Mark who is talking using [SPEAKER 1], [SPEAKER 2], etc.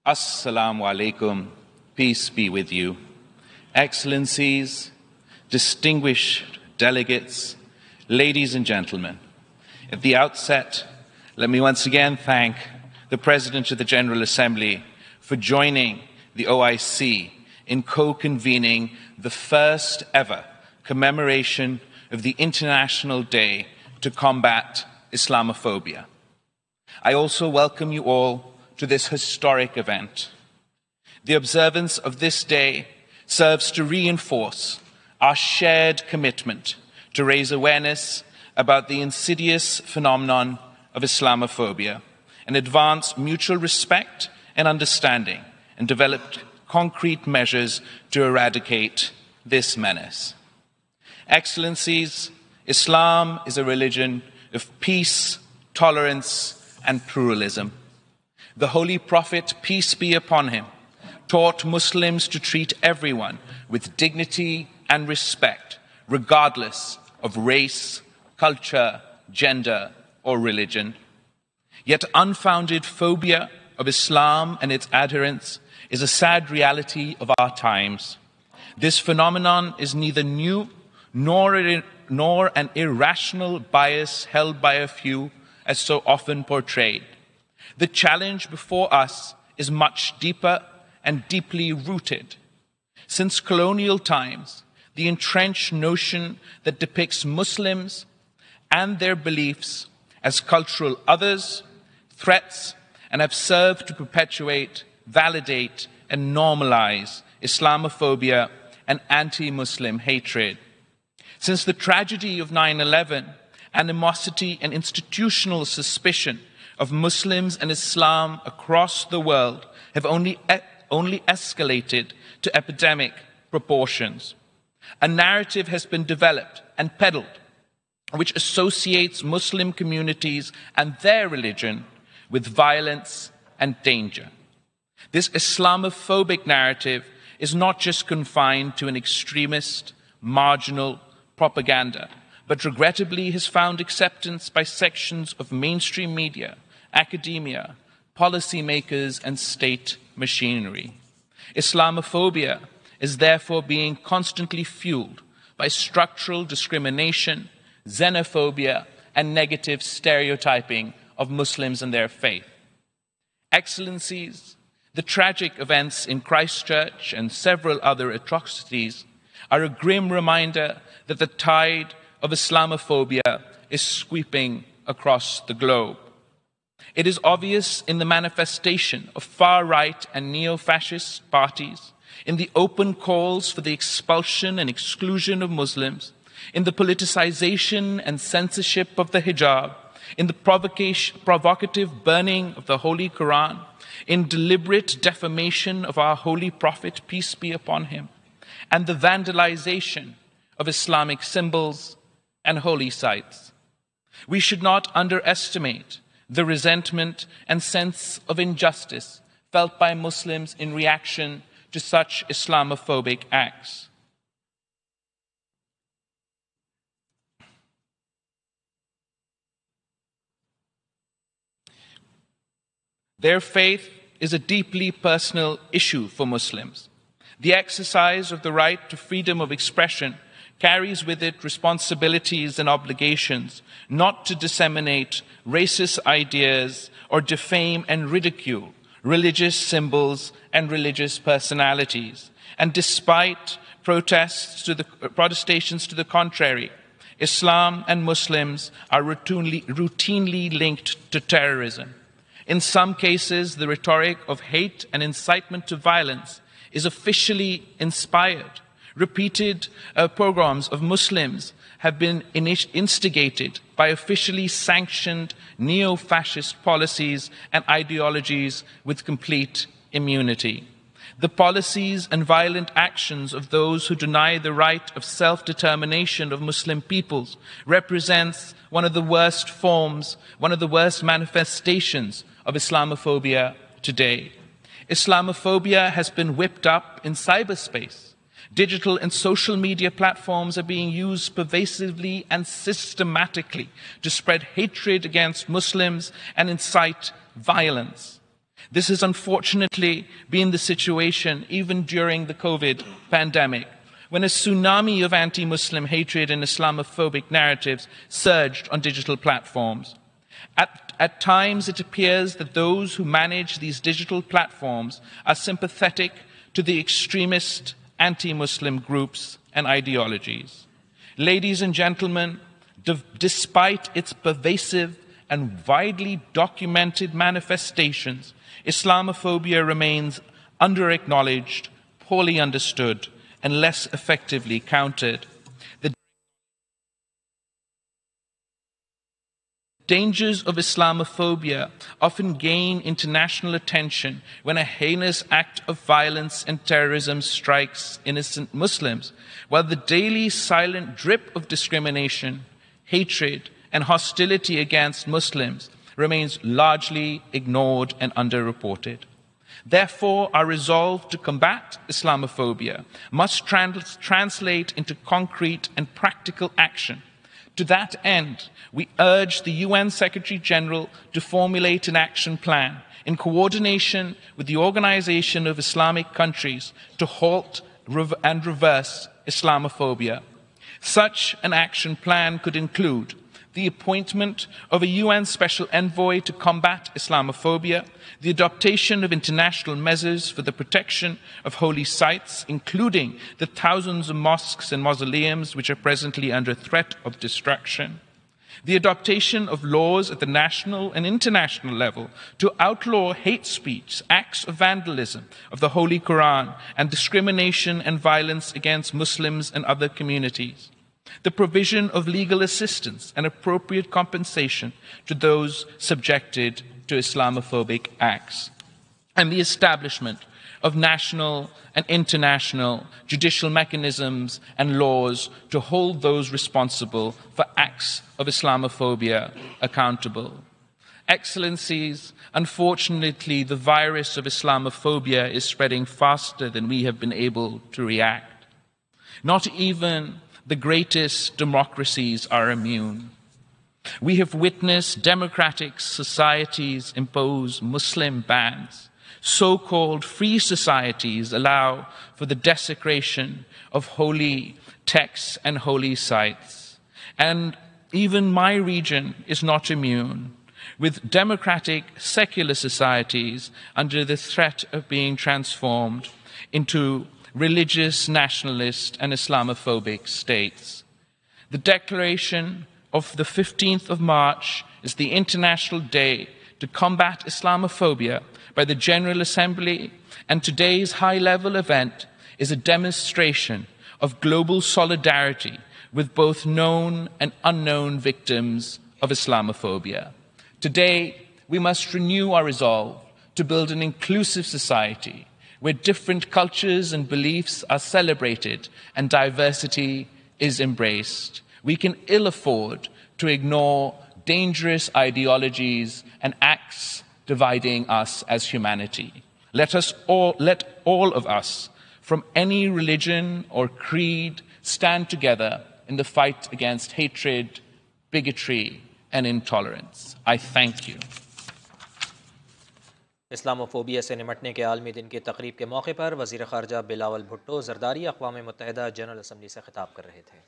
[SPEAKER 1] Assalamu alaikum, peace be with you. Excellencies, distinguished delegates, ladies and gentlemen, at the outset, let me once again thank the President of the General Assembly for joining the OIC in co-convening the first ever commemoration of the International Day to Combat Islamophobia. I also welcome you all to this historic event. The observance of this day serves to reinforce our shared commitment to raise awareness about the insidious phenomenon of Islamophobia and advance mutual respect and understanding and develop concrete measures to eradicate this menace. Excellencies, Islam is a religion of peace, tolerance, and pluralism. The Holy Prophet, peace be upon him, taught Muslims to treat everyone with dignity and respect, regardless of race, culture, gender, or religion. Yet unfounded phobia of Islam and its adherents is a sad reality of our times. This phenomenon is neither new nor an irrational bias held by a few, as so often portrayed. The challenge before us is much deeper and deeply rooted. Since colonial times, the entrenched notion that depicts Muslims and their beliefs as cultural others, threats, and have served to perpetuate, validate, and normalize Islamophobia and anti-Muslim hatred. Since the tragedy of 9/11, animosity and institutional suspicion of Muslims and Islam across the world have only escalated to epidemic proportions. A narrative has been developed and peddled which associates Muslim communities and their religion with violence and danger. This Islamophobic narrative is not just confined to an extremist, marginal propaganda, but regrettably has found acceptance by sections of mainstream media, academia, policymakers, and state machinery. Islamophobia is therefore being constantly fueled by structural discrimination, xenophobia, and negative stereotyping of Muslims and their faith. Excellencies, the tragic events in Christchurch and several other atrocities are a grim reminder that the tide of Islamophobia is sweeping across the globe. It is obvious in the manifestation of far-right and neo-fascist parties, in the open calls for the expulsion and exclusion of Muslims, in the politicization and censorship of the hijab, in the provocative burning of the Holy Quran, in deliberate defamation of our Holy Prophet, peace be upon him, and the vandalization of Islamic symbols and holy sites. We should not underestimate the resentment and sense of injustice felt by Muslims in reaction to such Islamophobic acts. Their faith is a deeply personal issue for Muslims. The exercise of the right to freedom of expression carries with it responsibilities and obligations not to disseminate racist ideas or defame and ridicule religious symbols and religious personalities. And despite protestations to the contrary, Islam and Muslims are routinely linked to terrorism. In some cases, the rhetoric of hate and incitement to violence is officially inspired. Repeated pogroms of Muslims have been instigated by officially sanctioned neo-fascist policies and ideologies with complete immunity. The policies and violent actions of those who deny the right of self-determination of Muslim peoples represents one of the worst forms, one of the worst manifestations of Islamophobia today. Islamophobia has been whipped up in cyberspace. Digital and social media platforms are being used pervasively and systematically to spread hatred against Muslims and incite violence. This has unfortunately been the situation even during the COVID pandemic, when a tsunami of anti-Muslim hatred and Islamophobic narratives surged on digital platforms. At times, it appears that those who manage these digital platforms are sympathetic to the extremist anti-Muslim groups and ideologies. Ladies and gentlemen, despite its pervasive and widely documented manifestations, Islamophobia remains under-acknowledged, poorly understood, and less effectively countered. The dangers of Islamophobia often gain international attention when a heinous act of violence and terrorism strikes innocent Muslims, while the daily silent drip of discrimination, hatred, and hostility against Muslims remains largely ignored and underreported. Therefore, our resolve to combat Islamophobia must translate into concrete and practical action. To that end, we urge the UN Secretary-General to formulate an action plan in coordination with the Organization of Islamic Countries to halt and reverse Islamophobia. Such an action plan could include the appointment of a UN Special Envoy to combat Islamophobia, the adoption of international measures for the protection of holy sites, including the thousands of mosques and mausoleums which are presently under threat of destruction, the adoption of laws at the national and international level to outlaw hate speech, acts of vandalism of the Holy Quran, and discrimination and violence against Muslims and other communities, the provision of legal assistance and appropriate compensation to those subjected to Islamophobic acts, and the establishment of national and international judicial mechanisms and laws to hold those responsible for acts of Islamophobia accountable. Excellencies, unfortunately, the virus of Islamophobia is spreading faster than we have been able to react. Not even the greatest democracies are immune. We have witnessed democratic societies impose Muslim bans. So-called free societies allow for the desecration of holy texts and holy sites. And even my region is not immune, with democratic secular societies under the threat of being transformed into religious, nationalist, and Islamophobic states. The declaration of the 15th of March is the International Day to Combat Islamophobia by the General Assembly, and today's high-level event is a demonstration of global solidarity with both known and unknown victims of Islamophobia. Today, we must renew our resolve to build an inclusive society where different cultures and beliefs are celebrated and diversity is embraced. We can ill afford to ignore dangerous ideologies and acts dividing us as humanity. Let all of us, from any religion or creed, stand together in the fight against hatred, bigotry, and intolerance. I thank you.
[SPEAKER 2] Islamophobia से निमटने के आलमी दिन की तकरीब के मौके पर वज़ीर ख़ारजा बिलावल भुट्टो ज़रदारी अक़वाम मुत्तहिदा जनरल असम्बली से ख़िताब कर रहे थे।